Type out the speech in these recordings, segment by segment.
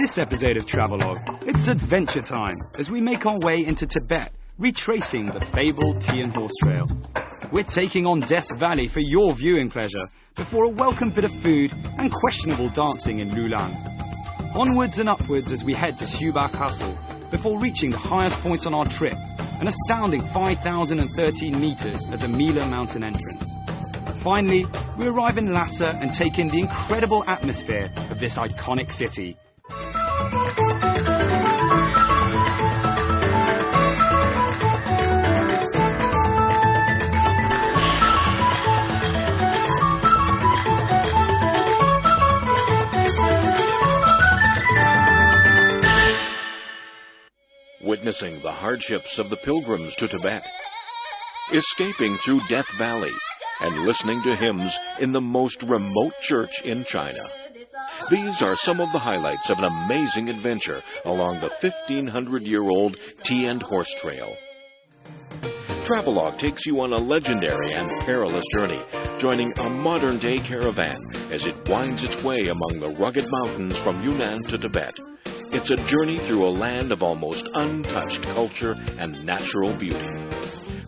this episode of Travelogue, it's adventure time as we make our way into Tibet, retracing the fabled Tea and Horse Trail. We're taking on Death Valley for your viewing pleasure before a welcome bit of food and questionable dancing in Lulan. Onwards and upwards as we head to Xuba Castle before reaching the highest point on our trip, an astounding 5,013 meters at the Mila mountain entrance. Finally, we arrive in Lhasa and take in the incredible atmosphere of this iconic city. Witnessing the hardships of the pilgrims to Tibet, escaping through Death Valley, and listening to hymns in the most remote church in China. These are some of the highlights of an amazing adventure along the 1,500-year-old Tea and Horse Trail. Travelogue takes you on a legendary and perilous journey, joining a modern-day caravan as it winds its way among the rugged mountains from Yunnan to Tibet. It's a journey through a land of almost untouched culture and natural beauty.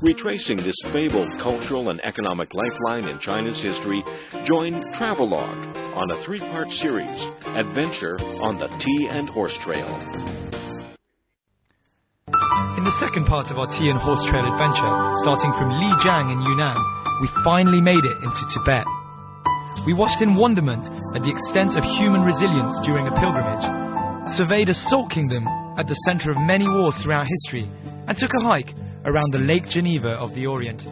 Retracing this fabled cultural and economic lifeline in China's history, join Travelogue on a 3-part series, Adventure on the Tea and Horse Trail. In the second part of our Tea and Horse Trail adventure, starting from Lijiang in Yunnan, we finally made it into Tibet. We watched in wonderment at the extent of human resilience during a pilgrimage, surveyed a salt kingdom at the center of many wars throughout history, and took a hike around the Lake Geneva of the Orient.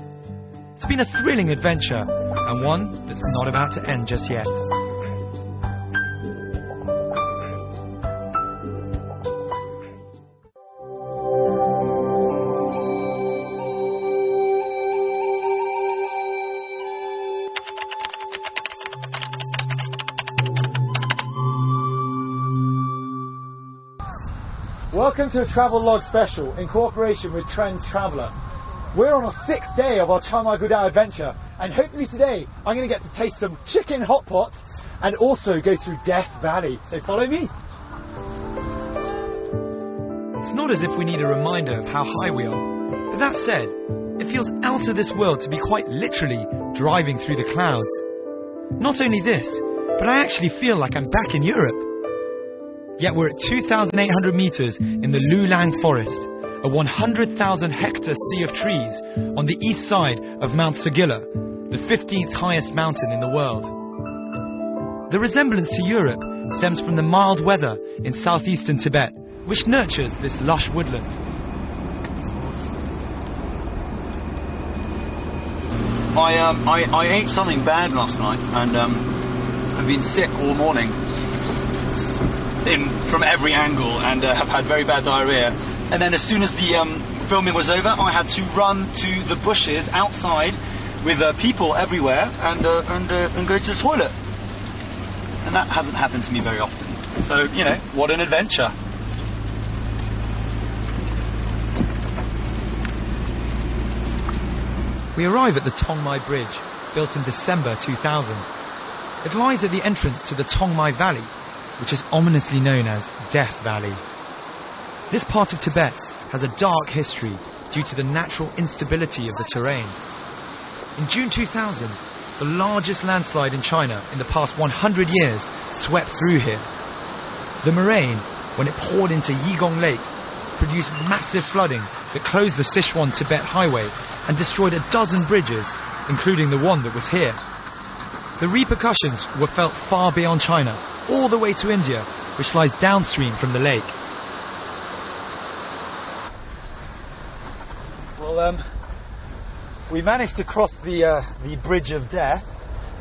It's been a thrilling adventure, and one that's not about to end just yet. Welcome to a Travelogue special in cooperation with Trends Traveller. We're on our 6th day of our Chamai Gudao adventure, and hopefully today I'm going to get to taste some chicken hot pot and also go through Death Valley. So follow me. It's not as if we need a reminder of how high we are, but that said, it feels out of this world to be quite literally driving through the clouds. Not only this, but I actually feel like I'm back in Europe. Yet we're at 2,800 meters in the Lulang forest, a 100,000 hectare sea of trees on the east side of Mount Sagilla, the 15th highest mountain in the world. The resemblance to Europe stems from the mild weather in southeastern Tibet, which nurtures this lush woodland. I ate something bad last night, and I've been sick all morning. From every angle, and have had very bad diarrhea. And then as soon as the filming was over, I had to run to the bushes outside with people everywhere and go to the toilet. And that hasn't happened to me very often. So, you know, what an adventure. We arrive at the Tongmai Bridge, built in December 2000. It lies at the entrance to the Tongmai Valley, which is ominously known as Death Valley. This part of Tibet has a dark history due to the natural instability of the terrain. In June 2000, the largest landslide in China in the past 100 years swept through here. The moraine, when it poured into Yigong Lake, produced massive flooding that closed the Sichuan-Tibet highway and destroyed a dozen bridges, including the one that was here. The repercussions were felt far beyond China, all the way to India, which lies downstream from the lake. Well, we managed to cross the Bridge of Death,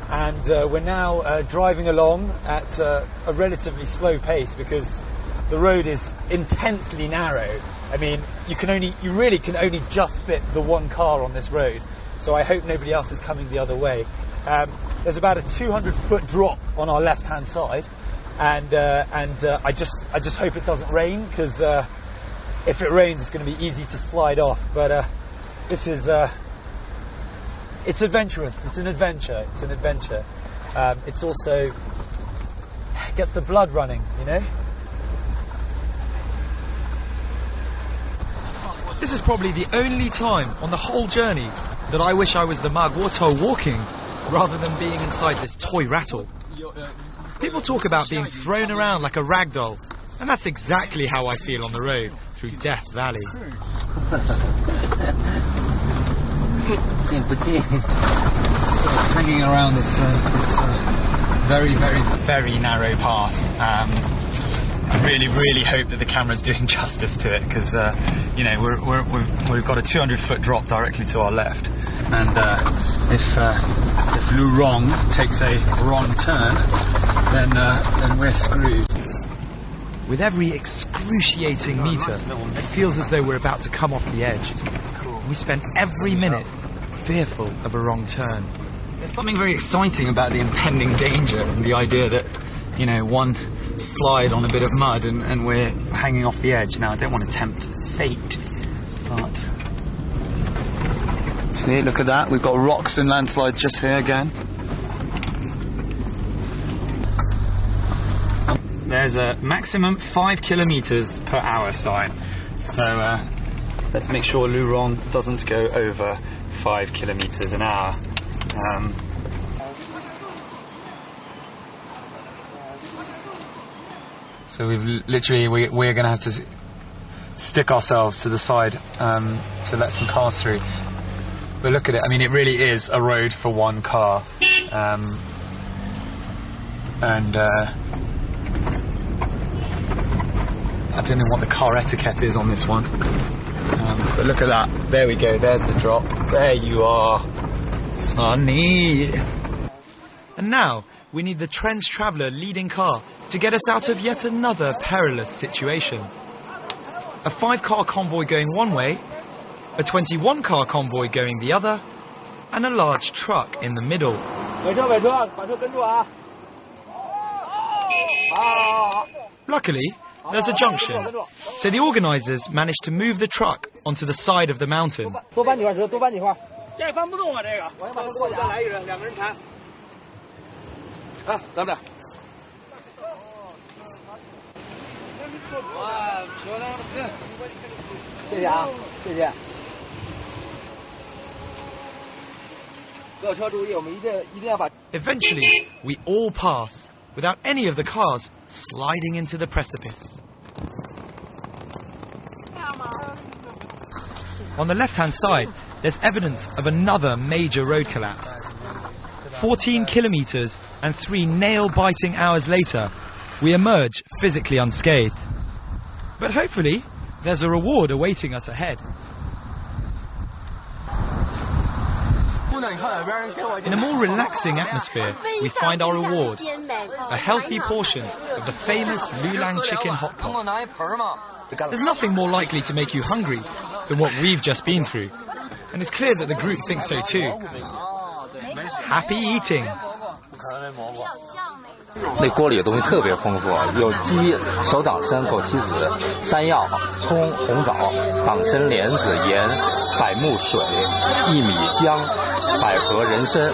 and we're now driving along at a relatively slow pace because the road is intensely narrow. I mean, you really can only just fit the one car on this road, so I hope nobody else is coming the other way. There's about a 200-foot drop on our left-hand side, and I just hope it doesn't rain, because if it rains, it's going to be easy to slide off. But this is it's adventurous. It's an adventure. It's an adventure. It's also gets the blood running, you know. This is probably the only time on the whole journey that I wish I was the Magwoto walking rather than being inside this toy rattle. People talk about being thrown around like a rag doll, and that's exactly how I feel on the road through Death Valley. Hanging around this very, very, very narrow path. I really, really hope that the camera's doing justice to it, because you know, we've got a 200-foot drop directly to our left, and if Lu Rong takes a wrong turn, then we're screwed. With every excruciating metre, it feels as though we're about to come off the edge. We spend every minute fearful of a wrong turn. There's something very exciting about the impending danger and the idea that, you know, one slide on a bit of mud and we're hanging off the edge. Now, I don't want to tempt fate, but... See, look at that. We've got rocks and landslides just here again. There's a maximum 5 kilometers per hour sign. So let's make sure Lu Rong doesn't go over 5 kilometers an hour. So we're going to have to stick ourselves to the side to let some cars through. But look at it. I mean, it really is a road for one car. I don't know what the car etiquette is on this one. But look at that. There we go. There's the drop. There you are. Sunny. And now we need the Trends Traveller leading car to get us out of yet another perilous situation. A 5-car convoy going one way, a 21-car convoy going the other, and a large truck in the middle. Luckily, there's a junction, so the organisers managed to move the truck onto the side of the mountain. Eventually, we all pass, without any of the cars sliding into the precipice. On the left-hand side, there's evidence of another major road collapse. 14 kilometres and 3 nail-biting hours later, we emerge physically unscathed. But hopefully, there's a reward awaiting us ahead. In a more relaxing atmosphere, we find our reward, a healthy portion of the famous Lulang chicken hot pot. There's nothing more likely to make you hungry than what we've just been through, and it's clear that the group thinks so too. Happy eating! 那锅里的东西特别丰富，有鸡、手党参、枸杞子、山药、葱、红枣、党参、莲子、盐、百木水、薏米姜、百合、人参，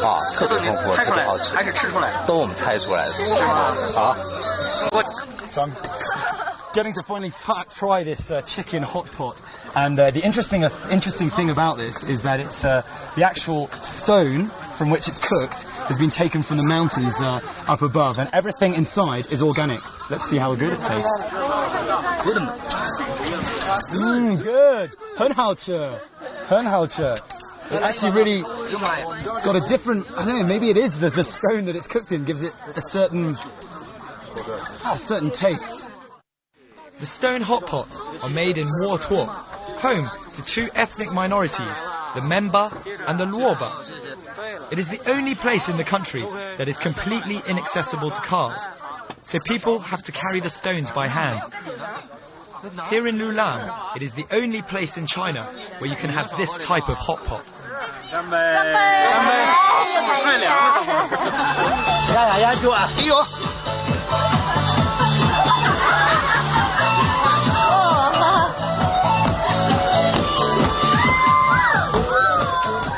啊，特别丰富，特别好吃。还是吃出来的？都我们猜出来的。是吗？啊。So I'm getting to finally try this chicken hot pot, and the interesting thing about this is that it's the actual stone from which it's cooked has been taken from the mountains up above, and everything inside is organic. Let's see how good it tastes. Good. 很好吃，很好吃. It actually really, it's got a different, I don't know, maybe it is the stone that it's cooked in gives it a certain taste. The stone hot pots are made in Mo Tuo, home to 2 ethnic minorities, the Memba and the Luoba. It is the only place in the country that is completely inaccessible to cars, so people have to carry the stones by hand. Here in Lulang, it is the only place in China where you can have this type of hot pot.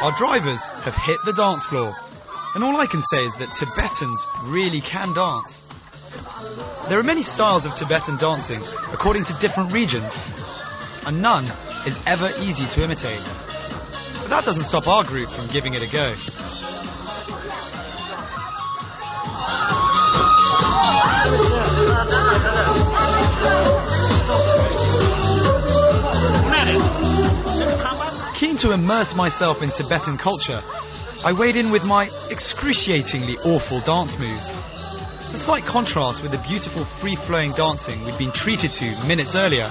Our drivers have hit the dance floor, and all I can say is that Tibetans really can dance. There are many styles of Tibetan dancing according to different regions. a nun is ever easy to imitate. But that doesn't stop our group from giving it a go. Keen to immerse myself in Tibetan culture, I weighed in with my excruciatingly awful dance moves. It's a slight contrast with the beautiful free-flowing dancing we'd been treated to minutes earlier.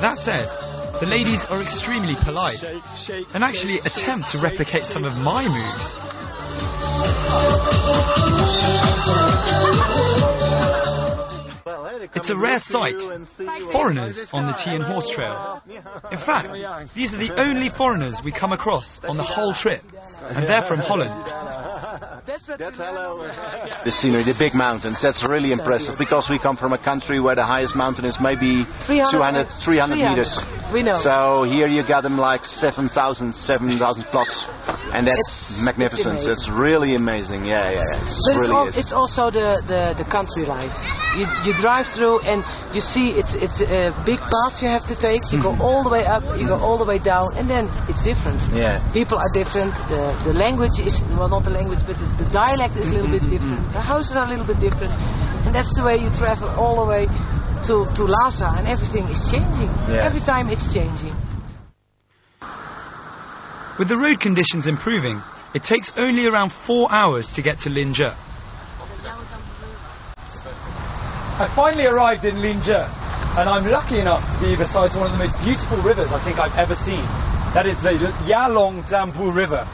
That said, the ladies are extremely polite and actually attempt to replicate some of my moves. It's a rare sight, foreigners on the Tian Horse Trail. In fact, these are the only foreigners we come across on the whole trip, and they're from Holland. The scenery, the big mountains, that's really impressive, because we come from a country where the highest mountain is maybe 300 meters. We know. So here you got them like 7,000 plus, and that's magnificent. It's really amazing. Yeah. It's also the country life. You drive through and you see it's a big pass you have to take. You go all the way up, you go all the way down, and then it's different. Yeah. People are different. The language is, well, not the language, but the dialect is a little bit different. The houses are a little bit different, and that's the way you travel all the way to Lhasa, and everything is changing. Yeah. Every time it's changing. With the road conditions improving, it takes only around 4 hours to get to Linje. I finally arrived in Linje, and I'm lucky enough to be beside one of the most beautiful rivers I think I've ever seen. That is the Yalong Zambu River,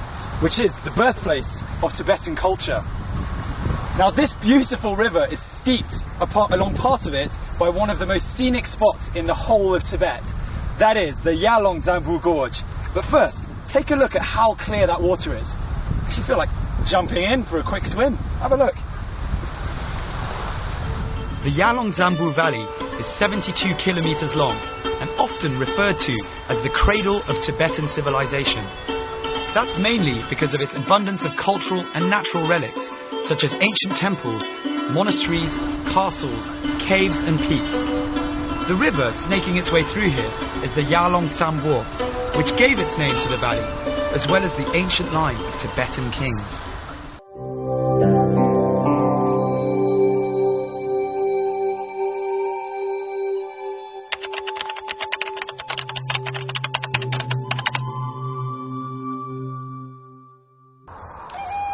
which is the birthplace of Tibetan culture. Now, this beautiful river is steeped along part of it by one of the most scenic spots in the whole of Tibet. That is the Yalong Zambu Gorge. But first, take a look at how clear that water is. I actually feel like jumping in for a quick swim. Have a look. The Yalong Zambu Valley is 72 kilometers long and often referred to as the cradle of Tibetan civilization. That's mainly because of its abundance of cultural and natural relics, such as ancient temples, monasteries, castles, caves and peaks. The river snaking its way through here is the Yalong Sambo, which gave its name to the valley, as well as the ancient line of Tibetan kings.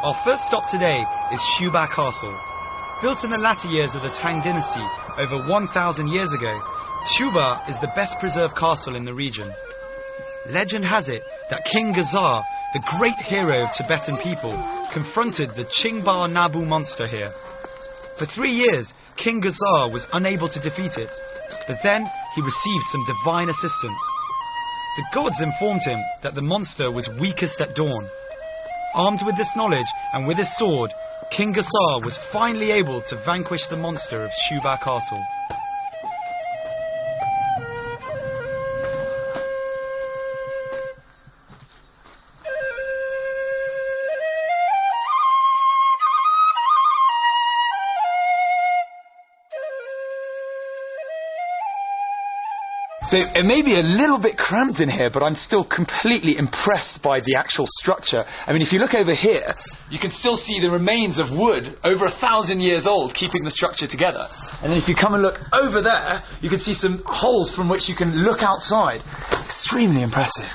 Our first stop today is Shuba Castle. Built in the latter years of the Tang dynasty over 1,000 years ago, Shuba is the best preserved castle in the region. Legend has it that King Gazar, the great hero of Tibetan people, confronted the Chingba Nabu monster here. For 3 years, King Gazar was unable to defeat it, but then he received some divine assistance. The gods informed him that the monster was weakest at dawn. Armed with this knowledge and with his sword, King Gazar was finally able to vanquish the monster of Shuba Castle. So it may be a little bit cramped in here, but I'm still completely impressed by the actual structure. I mean, if you look over here, you can still see the remains of wood over 1,000 years old keeping the structure together. And then if you come and look over there, you can see some holes from which you can look outside. Extremely impressive.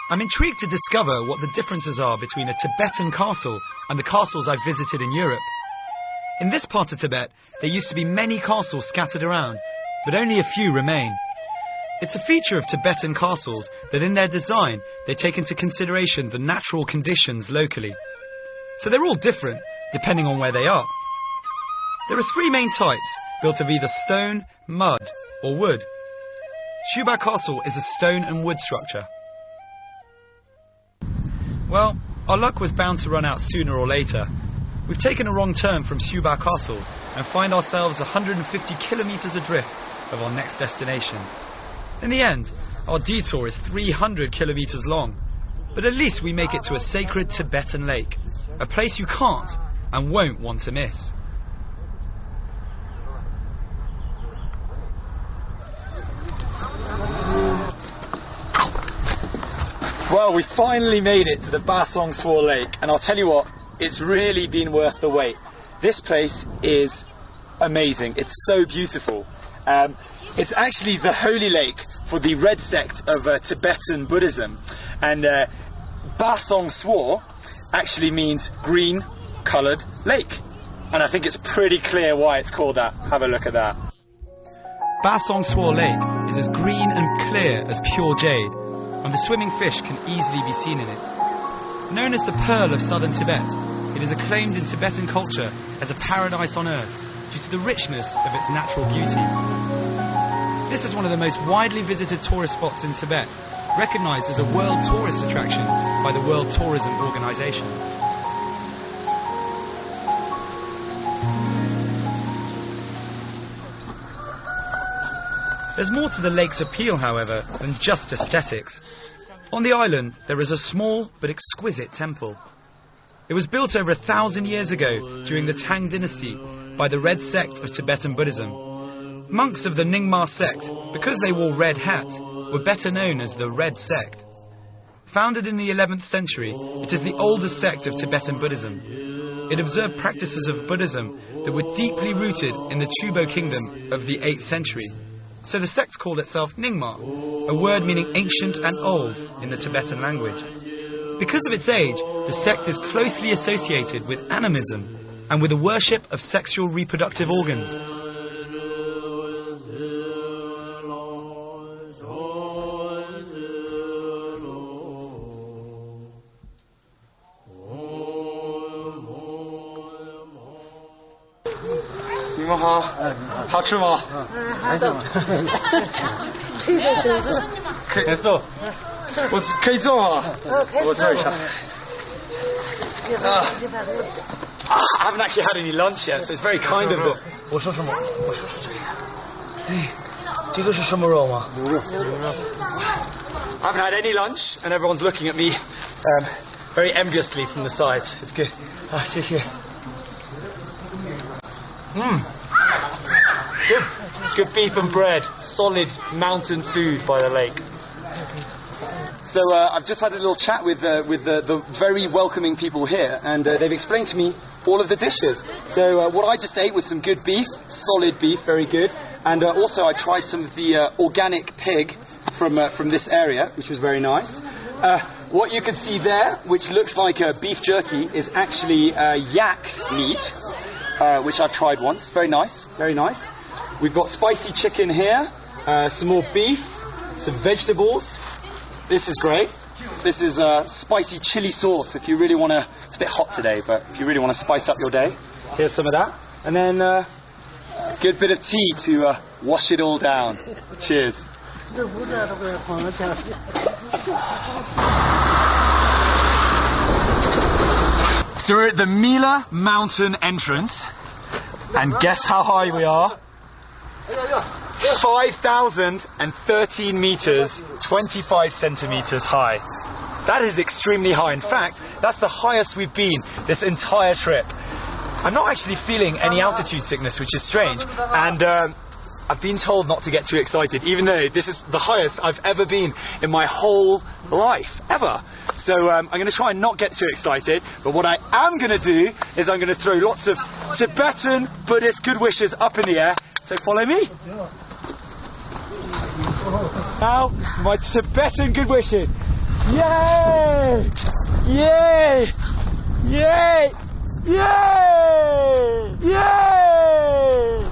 I'm intrigued to discover what the differences are between a Tibetan castle and the castles I've visited in Europe. In this part of Tibet, there used to be many castles scattered around, but only a few remain. It's a feature of Tibetan castles that in their design they take into consideration the natural conditions locally. So they're all different, depending on where they are. There are 3 main types, built of either stone, mud or wood. Shuba Castle is a stone and wood structure. Well, our luck was bound to run out sooner or later. We've taken a wrong turn from Shuba Castle and find ourselves 150 kilometers adrift of our next destination. In the end, our detour is 300 kilometers long, but at least we make it to a sacred Tibetan lake, a place you can't and won't want to miss. Well, we finally made it to the Ba Song Swa Lake, and I'll tell you what, it's really been worth the wait. This place is amazing. It's so beautiful. It's actually the holy lake for the red sect of Tibetan Buddhism, and Ba Song Swa actually means green coloured lake, and I think it's pretty clear why it's called that. Have a look at that. Ba Song Swa Lake is as green and clear as pure jade, and the swimming fish can easily be seen in it. Known as the Pearl of southern Tibet, it is acclaimed in Tibetan culture as a paradise on earth due to the richness of its natural beauty. This is one of the most widely visited tourist spots in Tibet, recognised as a world tourist attraction by the World Tourism Organization. There's more to the lake's appeal, however, than just aesthetics. On the island, there is a small but exquisite temple. It was built over 1,000 years ago during the Tang dynasty by the Red sect of Tibetan Buddhism. Monks of the Nyingma sect, because they wore red hats, were better known as the Red sect. Founded in the 11th century, it is the oldest sect of Tibetan Buddhism. It observed practices of Buddhism that were deeply rooted in the Chubo kingdom of the 8th century. So the sect called itself Nyingma, a word meaning ancient and old in the Tibetan language. Because of its age, the sect is closely associated with animism and with the worship of sexual reproductive organs. I haven't actually had any lunch yet, so it's very kind of them. I haven't had any lunch, and everyone's looking at me very enviously from the side. It's good. Good beef and bread, solid mountain food by the lake. So I've just had a little chat with the very welcoming people here, and they've explained to me all of the dishes. So what I just ate was some good beef, solid beef, very good, and also I tried some of the organic pig from this area, which was very nice. What you can see there, which looks like beef jerky, is actually yak's meat, which I've tried once. Very nice, very nice. We've got spicy chicken here, some more beef, some vegetables. This is great. This is spicy chili sauce if you really want to... It's a bit hot today, but if you really want to spice up your day, here's some of that. And then a good bit of tea to wash it all down. Cheers. So we're at the Mila Mountain entrance, and guess how high we are? 5,013 meters, 25 centimeters high. That is extremely high. In fact, that's the highest we've been this entire trip. I'm not actually feeling any altitude sickness, which is strange, and I've been told not to get too excited, even though this is the highest I've ever been in my whole life, ever. So I'm going to try and not get too excited, but what I am going to do is I'm going to throw lots of Tibetan Buddhist good wishes up in the air, so follow me. Now, my Tibetan good wishes. Yay! Yay! Yay! Yay! Yay!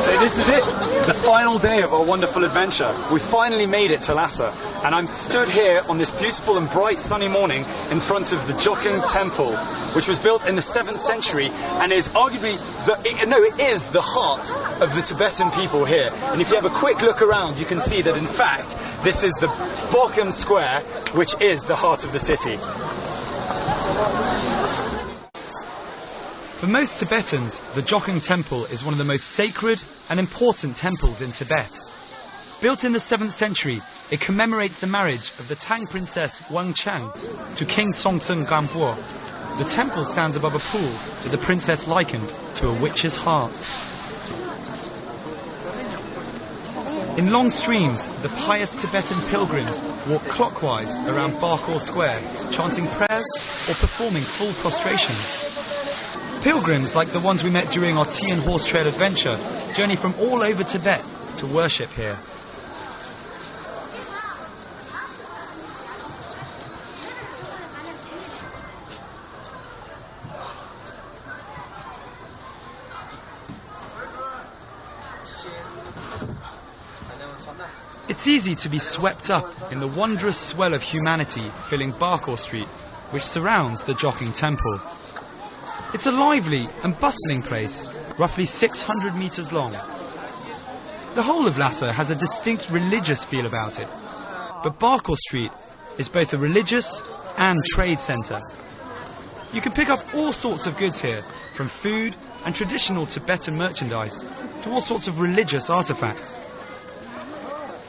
So this is it, the final day of our wonderful adventure. We finally made it to Lhasa, and I'm stood here on this beautiful and bright sunny morning in front of the Jokung Temple, which was built in the 7th century and is arguably, it is the heart of the Tibetan people here. And if you have a quick look around, you can see that in fact, this is the Bokum Square, which is the heart of the city. For most Tibetans, the Jokung Temple is one of the most sacred and important temples in Tibet. Built in the 7th century, it commemorates the marriage of the Tang princess Wang Chang to King Congzeng Ganbo. The temple stands above a pool that the princess likened to a witch's heart. In long streams, the pious Tibetan pilgrims walk clockwise around Barkor Square, chanting prayers or performing full prostrations. Pilgrims like the ones we met during our tea and horse trail adventure journey from all over Tibet to worship here. It's easy to be swept up in the wondrous swell of humanity filling Barkor Street, which surrounds the Joking Temple. It's a lively and bustling place, roughly 600 metres long. The whole of Lhasa has a distinct religious feel about it, but Barkor Street is both a religious and trade centre. You can pick up all sorts of goods here, from food and traditional Tibetan merchandise to all sorts of religious artefacts.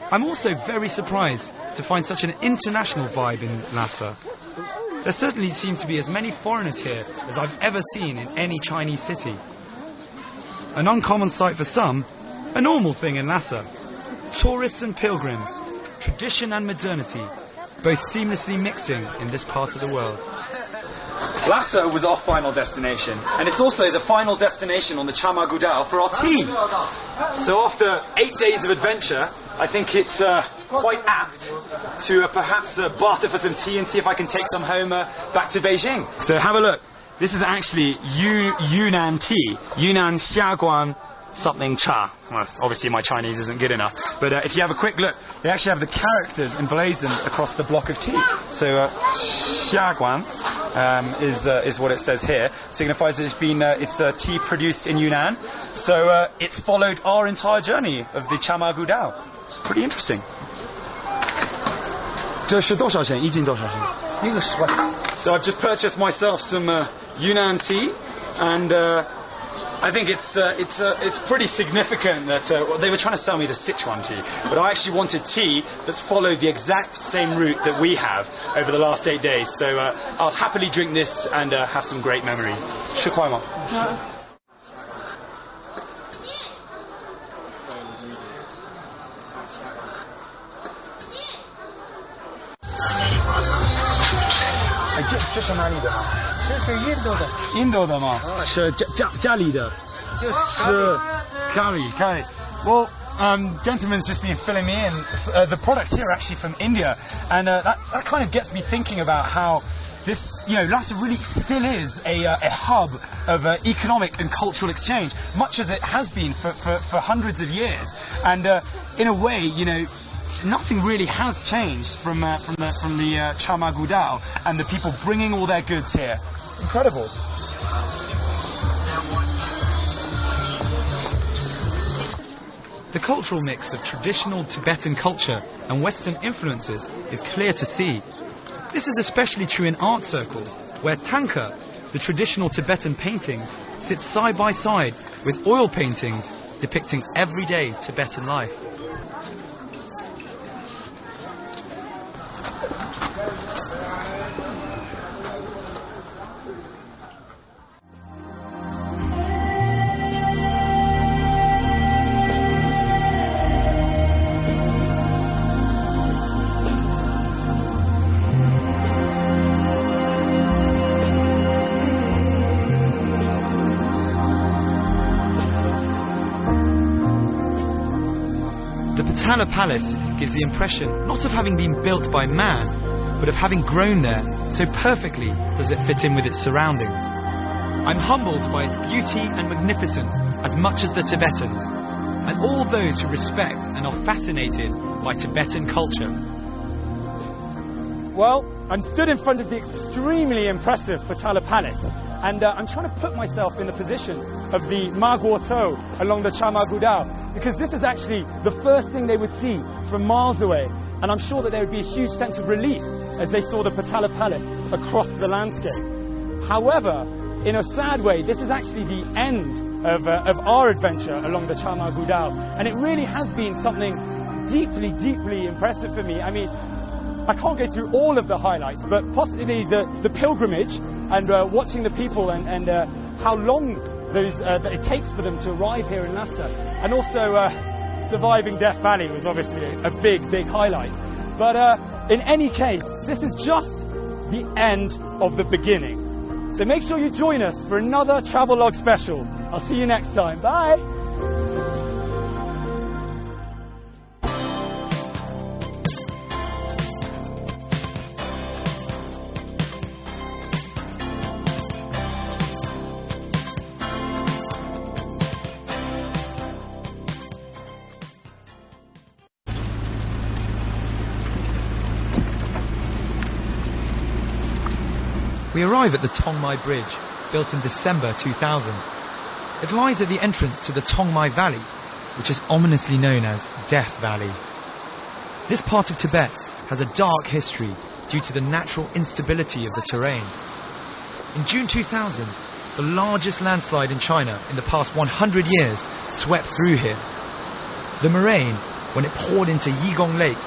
I'm also very surprised to find such an international vibe in Lhasa. There certainly seem to be as many foreigners here as I've ever seen in any Chinese city. An uncommon sight for some, a normal thing in Lhasa. Tourists and pilgrims, tradition and modernity, both seamlessly mixing in this part of the world. Lhasa was our final destination, and it's also the final destination on the Chama Gudao for our tea. So after 8 days of adventure, I think it's quite apt to perhaps barter for some tea and see if I can take some home back to Beijing. So have a look. This is actually Yunnan tea, Yunnan Xiaguan something cha. Well, obviously my Chinese isn't good enough, but if you have a quick look, they actually have the characters emblazoned across the block of tea. So Xiaguan is what it says here. Signifies it's been it's tea produced in Yunnan. So it's followed our entire journey of the Chama Gudao. Pretty interesting. 这是多少钱？一斤多少钱？一个10块。So I've just purchased myself some Yunnan tea, and I think it's pretty significant that they were trying to sell me the Sichuan tea, but I actually wanted tea that's followed the exact same route that we have over the last 8 days. So I'll happily drink this and have some great memories. 10块吗？ 这是哪里的？这是印度的。印度的吗？是家里的。是咖喱。Well, gentleman's just been filling me in. The products here are actually from India, and that kind of gets me thinking about how this, Lhasa really still is a hub of economic and cultural exchange, much as it has been for hundreds of years. And in a way, nothing really has changed from the Chama Gudao and the people bringing all their goods here. Incredible. The cultural mix of traditional Tibetan culture and Western influences is clear to see. This is especially true in art circles, where tanka, the traditional Tibetan paintings, sit side by side with oil paintings depicting everyday Tibetan life. The Patala Palace gives the impression not of having been built by man, but of having grown there, so perfectly does it fit in with its surroundings. I'm humbled by its beauty and magnificence as much as the Tibetans, and all those who respect and are fascinated by Tibetan culture. Well, I'm stood in front of the extremely impressive Patala Palace, and I'm trying to put myself in the position of the Magwoto along the Chama Gudao, because this is actually the first thing they would see from miles away, and I'm sure that there would be a huge sense of relief as they saw the Patala Palace across the landscape. However, in a sad way, this is actually the end of our adventure along the Chama Gudao, and it really has been something deeply, deeply impressive for me. I mean, I can't go through all of the highlights, but possibly the pilgrimage and watching the people and how long that it takes for them to arrive here in Lhasa, and also surviving Death Valley was obviously a big, big highlight. But in any case, this is just the end of the beginning. So make sure you join us for another Travelogue special. I'll see you next time. Bye! We arrive at the Tong Mai Bridge, built in December 2000. It lies at the entrance to the Tong Mai Valley, which is ominously known as Death Valley. This part of Tibet has a dark history due to the natural instability of the terrain. In June 2000, the largest landslide in China in the past 100 years swept through here. The moraine, when it poured into Yigong Lake,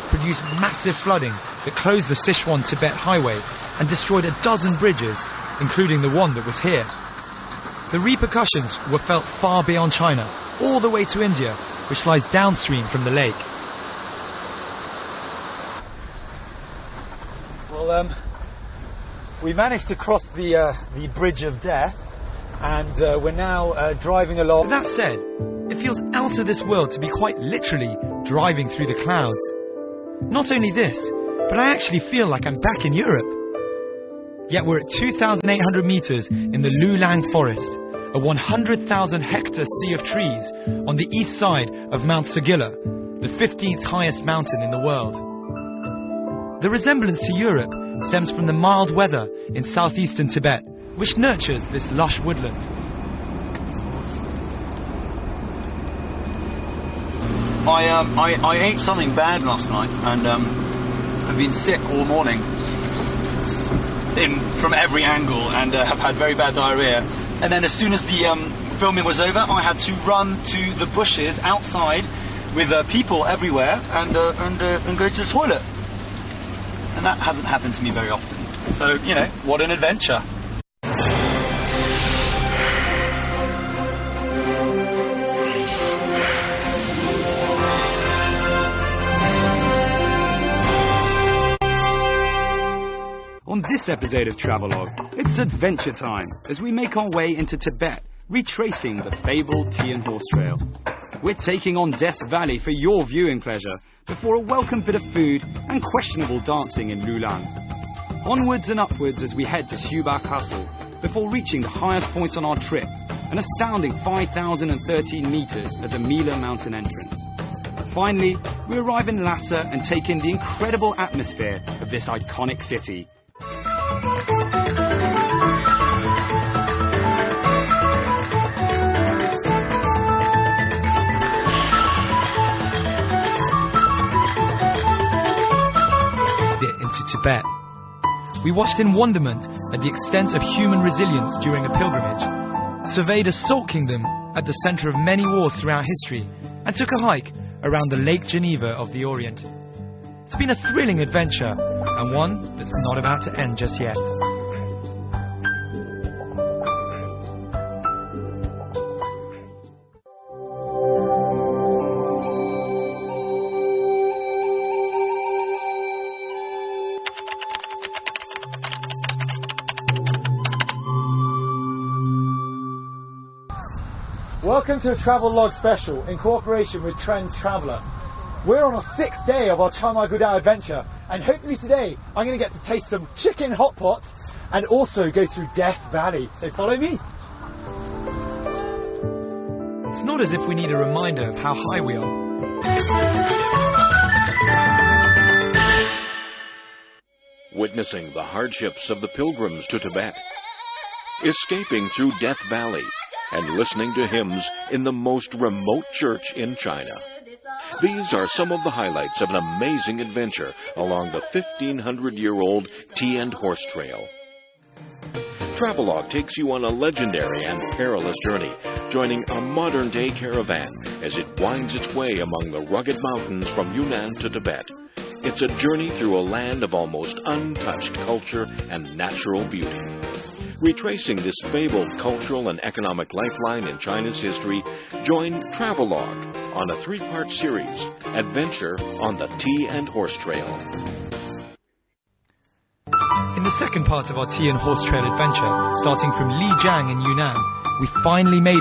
produced massive flooding that closed the Sichuan-Tibet highway and destroyed a dozen bridges, including the one that was here. The repercussions were felt far beyond China, all the way to India, which lies downstream from the lake. Well, we managed to cross the Bridge of Death, and we're now driving along. That said, it feels out of this world to be quite literally driving through the clouds. Not only this, but I actually feel like I'm back in Europe. Yet we're at 2,800 meters in the Lulang forest, a 100,000 hectare sea of trees on the east side of Mount Sagilla, the 15th highest mountain in the world. The resemblance to Europe stems from the mild weather in southeastern Tibet, which nurtures this lush woodland. I ate something bad last night, and I've been sick all morning from every angle, and have had very bad diarrhea. And then as soon as the filming was over, I had to run to the bushes outside with people everywhere and go to the toilet. And that hasn't happened to me very often. So, you know, what an adventure. On this episode of Travelogue, it's adventure time as we make our way into Tibet, retracing the fabled Tian Horse Trail. We're taking on Death Valley for your viewing pleasure before a welcome bit of food and questionable dancing in Lulang. Onwards and upwards as we head to Subak Castle before reaching the highest point on our trip, an astounding 5,013 meters at the Mila mountain entrance. Finally, we arrive in Lhasa and take in the incredible atmosphere of this iconic city. Into Tibet. We watched in wonderment at the extent of human resilience during a pilgrimage, surveyed a salt kingdom at the center of many wars throughout history, and took a hike around the Lake Geneva of the Orient. It's been a thrilling adventure, and one that's not about to end just yet. Welcome to a Travelogue special in cooperation with Trends Traveller. We're on our 6th day of our Chamai Gudao adventure, and hopefully today I'm going to get to taste some chicken hot pot and also go through Death Valley. So follow me. It's not as if we need a reminder of how high we are. Witnessing the hardships of the pilgrims to Tibet, escaping through Death Valley, and listening to hymns in the most remote church in China. These are some of the highlights of an amazing adventure along the 1,500-year-old Tian Horse Trail. Travelogue takes you on a legendary and perilous journey, joining a modern-day caravan as it winds its way among the rugged mountains from Yunnan to Tibet. It's a journey through a land of almost untouched culture and natural beauty. Retracing this fabled cultural and economic lifeline in China's history, join Travelogue on a 3-part series, Adventure on the Tea and Horse Trail. In the second part of our Tea and Horse Trail adventure, starting from Lijiang in Yunnan, we finally made